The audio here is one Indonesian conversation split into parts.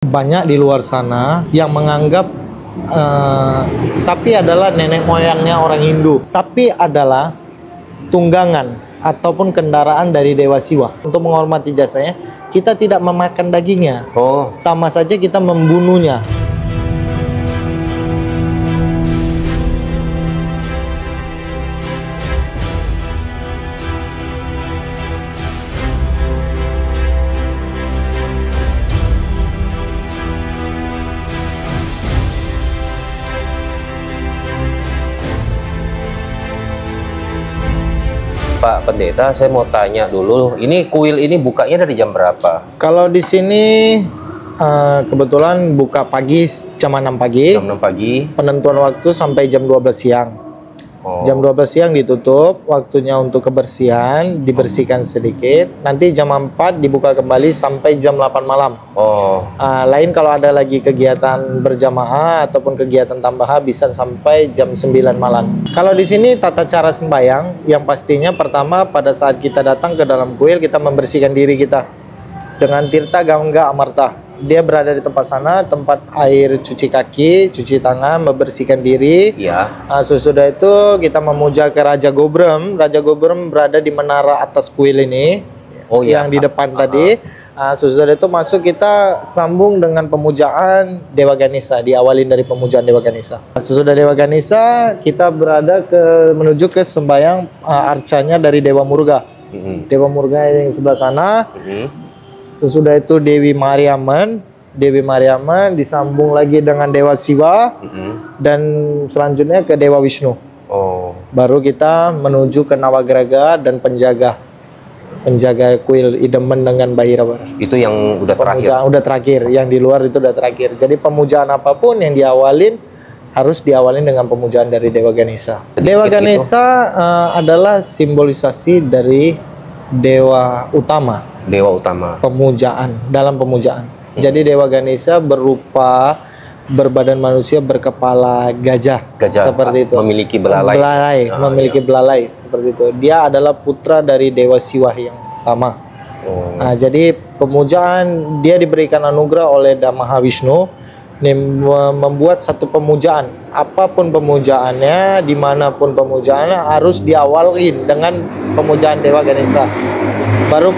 Banyak di luar sana yang menganggap sapi adalah nenek moyangnya orang Hindu. Sapi adalah tunggangan ataupun kendaraan dari Dewa Siwa. Untuk menghormati jasanya, kita tidak memakan dagingnya. Sama saja kita membunuhnya. Pak Pendeta, saya mau tanya dulu, ini kuil ini bukanya dari jam berapa? Kalau di sini kebetulan buka pagi jam 6 pagi. Jam 6 pagi. Penentuan waktu sampai jam 12 siang. Jam 12 siang ditutup, waktunya untuk kebersihan, dibersihkan sedikit. Nanti jam 4 dibuka kembali sampai jam 8 malam. Lain kalau ada lagi kegiatan berjamaah ataupun kegiatan tambahan bisa sampai jam 9 malam. Kalau di sini tata cara sembahyang, yang pastinya pertama pada saat kita datang ke dalam kuil, kita membersihkan diri kita dengan tirta gangga amarta. Dia berada di tempat sana, tempat air cuci kaki, cuci tangan, membersihkan diri. Sesudah itu kita memuja ke Raja Gobrem. Raja Gobrem berada di menara atas kuil ini, yang di depan tadi. Sesudah itu masuk, kita sambung dengan pemujaan Dewa Ganesha. Diawalin dari pemujaan Dewa Ganesha. Sesudah Dewa Ganesha, kita berada menuju ke sembahyang arcanya dari Dewa Murga. Dewa Murga yang sebelah sana. Sesudah itu Dewi Mariamman disambung lagi dengan Dewa Siwa, dan selanjutnya ke Dewa Wisnu. Baru kita menuju ke Nawagraga dan penjaga kuil Idemen dengan Bhairava. Itu yang udah terakhir? Udah terakhir, yang di luar itu udah terakhir. Jadi pemujaan apapun yang diawalin harus diawalin dengan pemujaan dari Dewa Ganesha. Dewa Ganesha adalah simbolisasi dari Dewa Utama. Dewa Utama. Dalam pemujaan. Jadi Dewa Ganesha berupa berbadan manusia, berkepala gajah seperti itu. Memiliki belalai. Memiliki belalai seperti itu. Dia adalah putra dari Dewa Siwa yang utama. Jadi pemujaan dia diberikan anugerah oleh Maha Wisnu, membuat satu pemujaan. Apapun pemujaannya, dimanapun pemujaannya harus diawalin dengan pemujaan Dewa Ganesha. Baru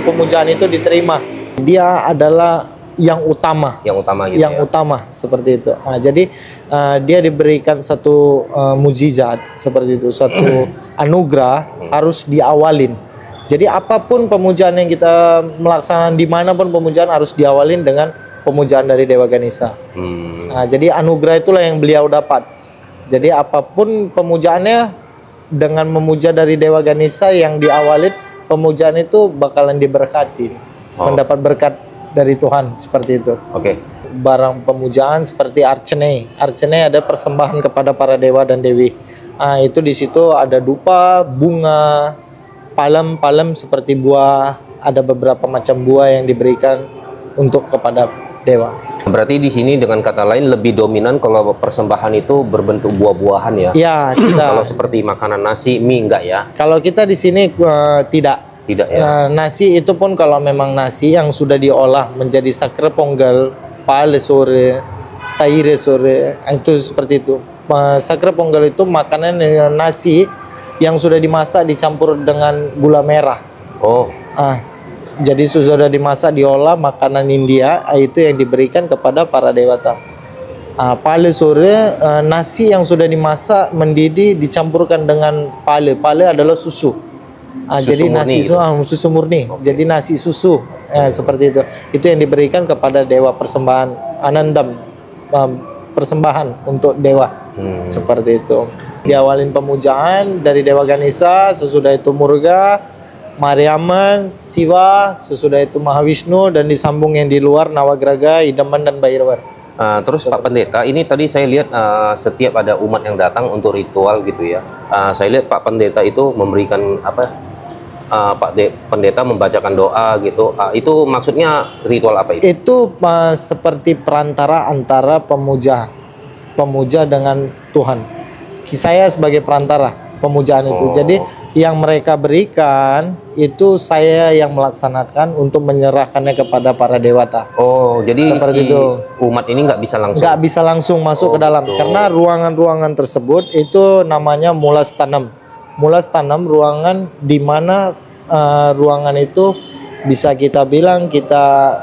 pemujaan itu diterima. Dia adalah yang utama. Yang utama seperti itu. Jadi dia diberikan satu mukjizat seperti itu, satu anugerah harus diawalin. Jadi apapun pemujaan yang kita melaksanakan, dimanapun pemujaan harus diawalin dengan pemujaan dari Dewa Ganesha. Jadi anugerah itulah yang beliau dapat. Jadi apapun pemujaannya, dengan memuja dari Dewa Ganesha yang diawalin, pemujaan itu bakalan diberkati, mendapat berkat dari Tuhan seperti itu. Barang pemujaan seperti arcene. Arcene ada persembahan kepada para dewa dan dewi. Itu di situ ada dupa, bunga, palem seperti buah. Ada beberapa macam buah yang diberikan untuk kepada dewa. Berarti di sini dengan kata lain lebih dominan kalau persembahan itu berbentuk buah-buahan ya? Ya, kalau seperti makanan nasi, mie enggak ya? Kalau kita di sini tidak ya. Nasi itu pun kalau memang nasi yang sudah diolah menjadi sakra ponggal, pale sore, taire sore, itu seperti itu. Sakra ponggal itu makanan nasi yang sudah dimasak dicampur dengan gula merah. Jadi sudah dimasak, diolah, makanan India itu yang diberikan kepada para dewata. Pale sore, nasi yang sudah dimasak, mendidih, dicampurkan dengan pale. Pale adalah susu. Jadi nasi susu murni. Jadi nasi susu seperti itu. Itu yang diberikan kepada dewa persembahan, anandam, persembahan untuk dewa. Seperti itu. Diawalin pemujaan dari Dewa Ganesha, sesudah itu Murga, Mariamman, Siwa, sesudah itu Maha Wisnu, dan disambung yang di luar Nawagraga, Idemen dan Bhairava. Terus Pak Pendeta, ini tadi saya lihat setiap ada umat yang datang untuk ritual gitu ya. Saya lihat Pak Pendeta itu memberikan Pendeta membacakan doa gitu. Itu maksudnya ritual apa itu? Itu seperti perantara antara pemuja dengan Tuhan. Saya sebagai perantara. pemujaan itu. Jadi yang mereka berikan itu saya yang melaksanakan untuk menyerahkannya kepada para dewata. Oh, jadi seperti si itu. umat ini nggak bisa langsung? Nggak bisa langsung masuk ke dalam, karena ruangan-ruangan tersebut itu namanya mulas tanam. Mulas tanam ruangan di mana ruangan itu bisa kita bilang kita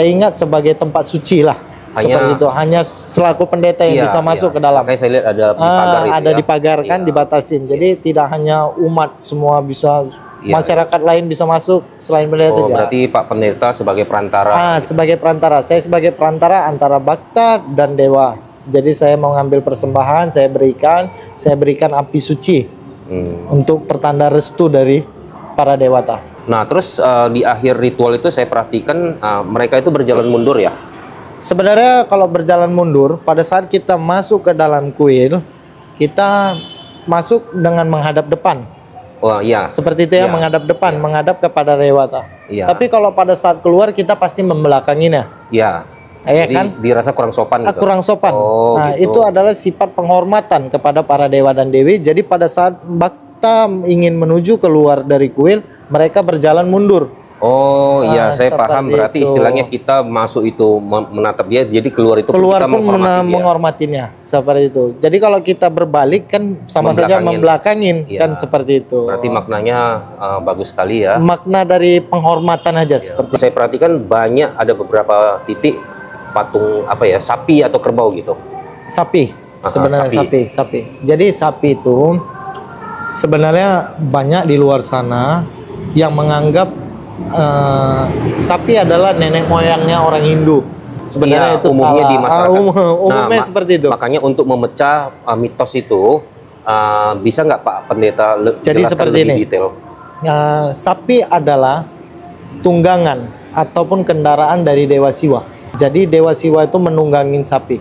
ingat sebagai tempat suci lah. Seperti itu, hanya selaku pendeta yang bisa masuk ke dalam. Makanya saya lihat ada di pagar itu ada dipagarkan, dibatasin. Jadi tidak hanya umat semua bisa, masyarakat lain bisa masuk selain pendeta. Oh, berarti Pak Pendeta sebagai perantara. Sebagai perantara. Saya sebagai perantara antara Bhakta dan dewa. Jadi saya mau ngambil persembahan, saya berikan api suci untuk pertanda restu dari para dewata. Nah, terus di akhir ritual itu saya perhatikan mereka itu berjalan mundur ya. Sebenarnya kalau berjalan mundur, pada saat kita masuk ke dalam kuil, kita masuk dengan menghadap depan. Oh iya. Seperti itu ya, menghadap depan, menghadap kepada dewata. Iya. Tapi kalau pada saat keluar kita pasti membelakanginya. Iya. Ya Jadi kan? dirasa kurang sopan gitu. Kurang sopan. Nah, gitu. itu adalah sifat penghormatan kepada para dewa dan dewi. Jadi pada saat Bhakta ingin menuju keluar dari kuil, mereka berjalan mundur. Oh iya, saya paham. Berarti itu. Istilahnya kita masuk itu menatap dia, jadi keluar itu keluar kita pun menghormatinya. Seperti itu. Jadi kalau kita berbalik kan sama saja membelakangin kan, seperti itu. Berarti maknanya bagus sekali ya. Makna dari penghormatan aja seperti. Saya perhatikan banyak ada beberapa titik patung sapi atau kerbau gitu. Sapi. Sebenarnya sapi. Jadi sapi itu sebenarnya banyak di luar sana yang menganggap sapi adalah nenek moyangnya orang Hindu. Sebenarnya itu umumnya salah. Di masyarakat. Umumnya seperti itu. Makanya untuk memecah mitos itu bisa nggak Pak Pendeta Jadi jelaskan seperti lebih ini. detail? Sapi adalah tunggangan ataupun kendaraan dari Dewa Siwa. Jadi Dewa Siwa itu menunggangin sapi.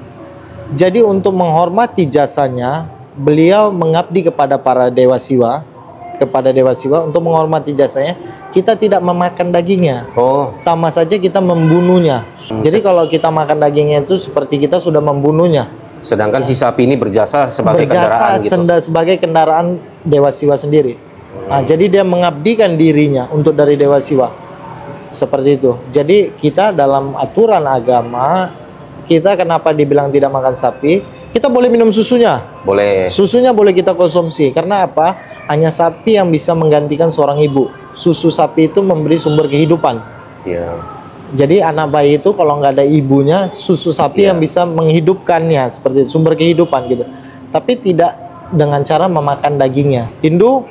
Jadi untuk menghormati jasanya, beliau mengabdi kepada para Dewa Siwa. Untuk menghormati jasanya, kita tidak memakan dagingnya. Sama saja kita membunuhnya. Jadi kalau kita makan dagingnya itu seperti kita sudah membunuhnya. Sedangkan si sapi ini berjasa sebagai kendaraan gitu. Sebagai kendaraan Dewa Siwa sendiri. Nah, jadi dia mengabdikan dirinya untuk dari Dewa Siwa. Seperti itu. Jadi kita dalam aturan agama, kita kenapa dibilang tidak makan sapi? Kita boleh minum susunya. Boleh. Susunya boleh kita konsumsi. Karena apa? Hanya sapi yang bisa menggantikan seorang ibu. Susu sapi itu memberi sumber kehidupan. Iya. Jadi anak bayi itu kalau nggak ada ibunya, susu sapi yang bisa menghidupkannya, seperti itu, sumber kehidupan gitu. Tapi tidak dengan cara memakan dagingnya. Hindu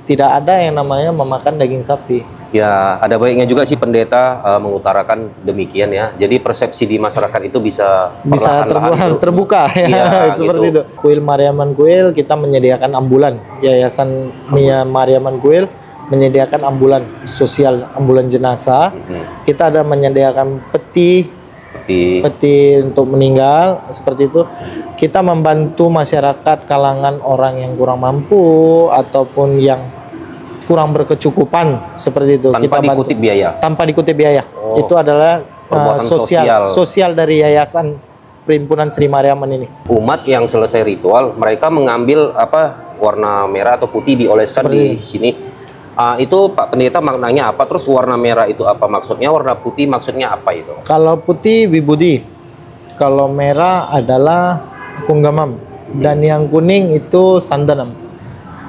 tidak ada yang namanya memakan daging sapi. Ya, ada baiknya juga sih pendeta mengutarakan demikian ya. Jadi persepsi di masyarakat itu bisa terbuka ya, seperti itu. Kuil Mariaman Kuil kita menyediakan ambulan. Yayasan Mia Mariaman Kuil menyediakan ambulan sosial, ambulan jenazah. Kita ada menyediakan peti untuk meninggal, seperti itu. Kita membantu masyarakat kalangan orang yang kurang mampu ataupun yang kurang berkecukupan, seperti itu. Tanpa dikutip biaya. Tanpa dikutip biaya. Itu adalah sosial dari Yayasan Perhimpunan Sri Mariaman ini. Umat yang selesai ritual, mereka mengambil warna merah atau putih dioleskan di sini. Itu Pak Pendeta maknanya apa? Terus warna merah itu apa maksudnya? Warna putih maksudnya apa itu? Kalau putih Vibhuti, kalau merah adalah Kunggamam, dan yang kuning itu Sandanam.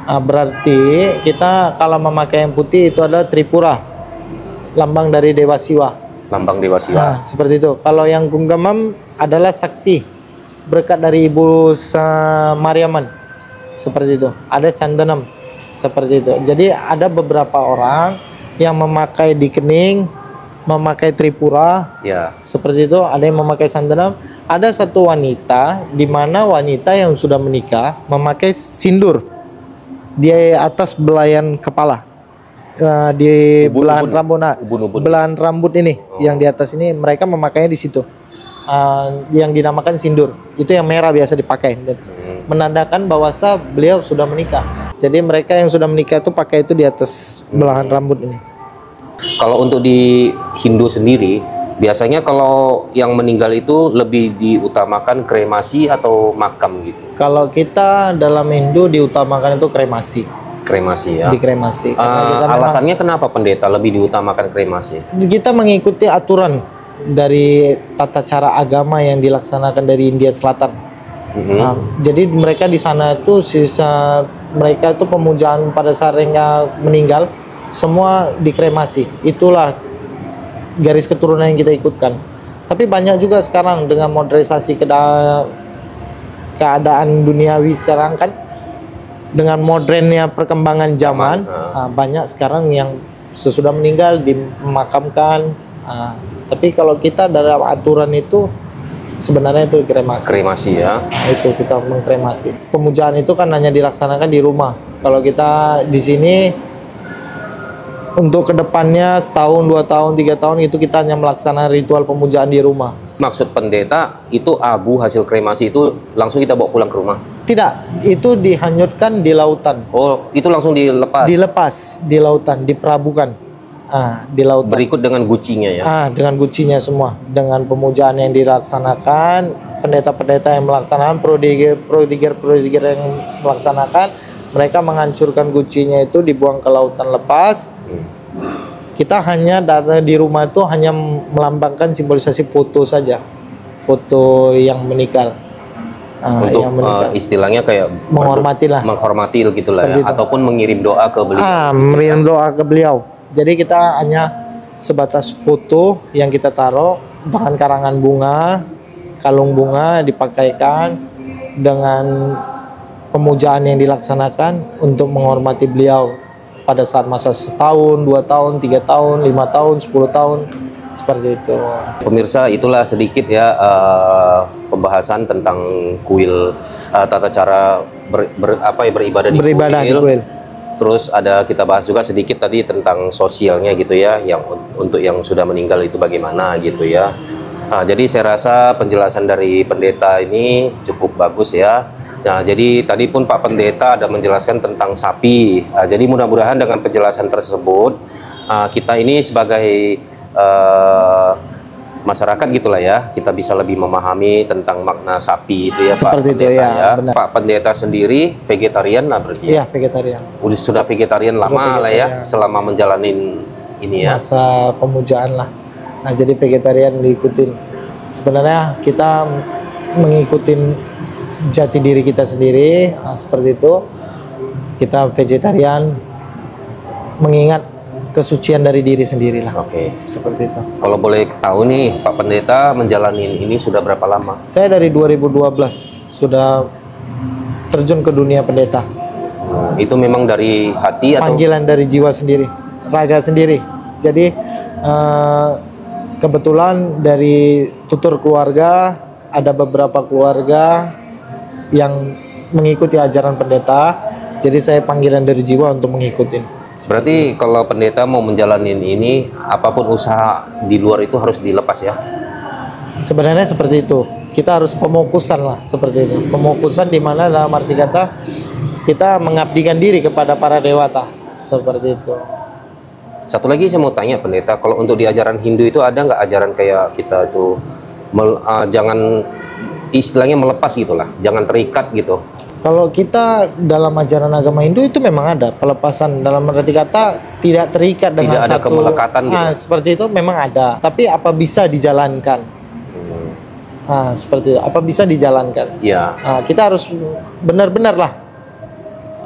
Berarti kita kalau memakai yang putih itu adalah Tripura, lambang dari Dewa Siwa. Lambang Dewa Siwa. Seperti itu. Kalau yang Kunggamam adalah Sakti, berkat dari Ibu Mariaman. Seperti itu. Ada Sandanam. Seperti itu. Jadi ada beberapa orang yang memakai di kening, memakai Tripura. Seperti itu. Ada yang memakai Sandanam. Ada satu wanita, di mana wanita yang sudah menikah memakai sindur di atas belayan kepala, di belahan rambut, belahan rambut ini yang di atas ini mereka memakainya di situ, yang dinamakan sindur. Itu yang merah biasa dipakai, menandakan bahwa beliau sudah menikah. Jadi mereka yang sudah menikah itu pakai itu di atas belahan rambut ini. Kalau untuk di Hindu sendiri, Biasanya kalau yang meninggal itu lebih diutamakan kremasi atau makam gitu? Kalau kita dalam Hindu diutamakan itu kremasi. Kremasi ya. Dikremasi. Karena Alasannya kenapa pendeta lebih diutamakan kremasi? Kita mengikuti aturan dari tata cara agama yang dilaksanakan dari India Selatan. Nah, jadi mereka di sana itu sisa mereka itu pemujaan pada saat mereka meninggal semua dikremasi. Itulah garis keturunan yang kita ikutkan. Tapi banyak juga sekarang dengan modernisasi keadaan duniawi sekarang kan, dengan modernnya perkembangan zaman, banyak sekarang yang sesudah meninggal dimakamkan. Tapi kalau kita dalam aturan itu sebenarnya itu kremasi. Kremasi ya. Itu kita mengkremasi. Pemujaan itu kan hanya dilaksanakan di rumah. Kalau kita di sini untuk kedepannya setahun, 2 tahun, 3 tahun itu kita hanya melaksanakan ritual pemujaan di rumah. Maksud pendeta itu abu hasil kremasi itu langsung kita bawa pulang ke rumah? Tidak, itu dihanyutkan di lautan. Oh, itu langsung dilepas? Dilepas di lautan, diperabukan. Di lautan. Berikut dengan gucinya ya? Dengan gucinya semua. Dengan pemujaan yang dilaksanakan, pendeta-pendeta yang melaksanakan, prodiger yang melaksanakan, mereka menghancurkan gucinya itu, dibuang ke lautan lepas. Kita hanya datang di rumah itu hanya melambangkan simbolisasi foto saja, foto yang meninggal. Untuk istilahnya kayak menghormati lah, menghormati gitulah ya, ataupun mengirim doa ke beliau. Mengirim doa ke beliau. Jadi kita hanya sebatas foto yang kita taruh dengan karangan bunga, kalung bunga dipakaikan dengan pemujaan yang dilaksanakan untuk menghormati beliau pada saat masa setahun, 2 tahun, 3 tahun, 5 tahun, 10 tahun, seperti itu. Pemirsa, itulah sedikit ya pembahasan tentang kuil, tata cara beribadah di kuil. Terus kita bahas juga sedikit tadi tentang sosialnya gitu ya, yang untuk yang sudah meninggal itu bagaimana gitu ya. Jadi saya rasa penjelasan dari pendeta ini cukup bagus ya. Nah, jadi tadi pun Pak Pendeta ada menjelaskan tentang sapi. Jadi mudah-mudahan dengan penjelasan tersebut kita ini sebagai masyarakat gitulah ya, kita bisa lebih memahami tentang makna sapi itu ya. Seperti Pak Pendeta ya. Pak Pendeta sendiri vegetarian lah berarti ya? Iya, vegetarian. Sudah vegetarian lama lah ya, selama menjalanin ini ya. Masa pemujaan lah. Nah, jadi vegetarian diikutin. Sebenarnya kita mengikutin jati diri kita sendiri, seperti itu. Kita vegetarian mengingat kesucian dari diri sendiri lah. Oke. Seperti itu. Kalau boleh tahu nih, Pak Pendeta menjalani ini sudah berapa lama? Saya dari 2012 sudah terjun ke dunia pendeta. Itu memang dari hati atau? Panggilan dari jiwa sendiri, raga sendiri. Jadi kebetulan dari tutur keluarga, ada beberapa keluarga yang mengikuti ajaran pendeta. Jadi saya panggilan dari jiwa untuk mengikuti. Berarti kalau pendeta mau menjalani ini, apapun usaha di luar itu harus dilepas ya? Sebenarnya seperti itu. Kita harus pemokusan lah, seperti itu. Pemokusan di mana dalam arti kata kita mengabdikan diri kepada para dewata, seperti itu. Satu lagi saya mau tanya pendeta, kalau untuk di ajaran Hindu itu ada nggak ajaran kayak kita itu jangan istilahnya melepas gitulah, jangan terikat gitu? Kalau kita dalam ajaran agama Hindu itu memang ada pelepasan, dalam arti kata tidak terikat dengan tidak ada satu kemelekatan gitu. Seperti itu memang ada, tapi apa bisa dijalankan? Seperti itu, apa bisa dijalankan? Ya. Kita harus benar-benar lah,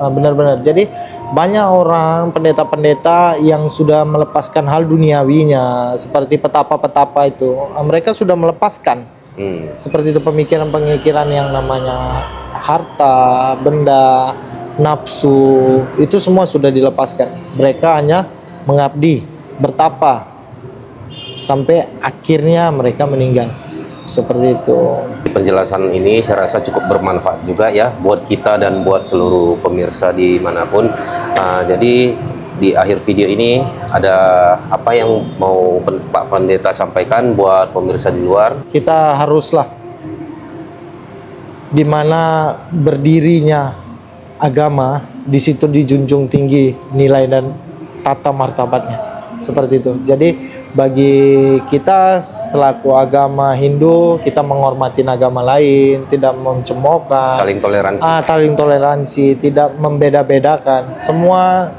benar-benar. Jadi banyak orang pendeta-pendeta yang sudah melepaskan hal duniawinya, seperti petapa-petapa itu, mereka sudah melepaskan. Seperti itu pemikiran-pemikiran yang namanya harta, benda, nafsu, itu semua sudah dilepaskan. Mereka hanya mengabdi, bertapa sampai akhirnya mereka meninggal. Seperti itu. Penjelasan ini saya rasa cukup bermanfaat juga ya buat kita dan buat seluruh pemirsa dimanapun. Jadi di akhir video ini ada apa yang mau Pak Pendeta sampaikan buat pemirsa di luar? Kita haruslah di mana berdirinya agama, di situ dijunjung tinggi nilai dan tata martabatnya. Seperti itu. Jadi bagi kita selaku agama Hindu, kita menghormati agama lain, tidak mencemoohkan, saling toleransi. Saling toleransi, tidak membeda-bedakan. Semua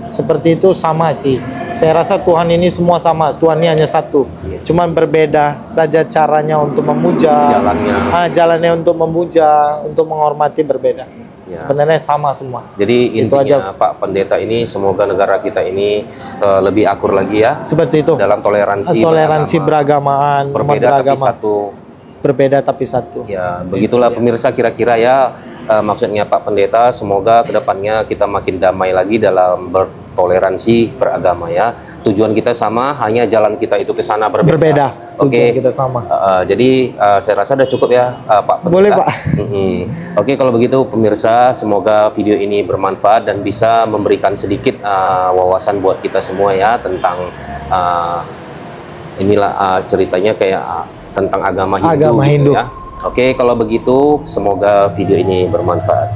seperti itu sama sih. Saya rasa Tuhan ini semua sama. Tuhan ini hanya satu. Cuman berbeda saja caranya untuk memuja. Jalannya untuk memuja, untuk menghormati berbeda. Sebenarnya sama semua. Jadi intinya Pak Pendeta ini, semoga negara kita ini lebih akur lagi ya. Seperti itu. Dalam toleransi beragamaan, berbeda tapi satu. Berbeda tapi satu. Ya, begitulah pemirsa kira-kira ya, maksudnya Pak Pendeta, semoga kedepannya kita makin damai lagi dalam bertoleransi beragama ya. Tujuan kita sama, hanya jalan kita itu ke sana berbeda. Oke, kita sama. Jadi saya rasa udah cukup ya Pak Pendeta. Boleh Pak. Oke, kalau begitu pemirsa, semoga video ini bermanfaat dan bisa memberikan sedikit wawasan buat kita semua ya tentang inilah ceritanya kayak tentang agama Hindu, Hindu. Ya. Oke, kalau begitu semoga video ini bermanfaat.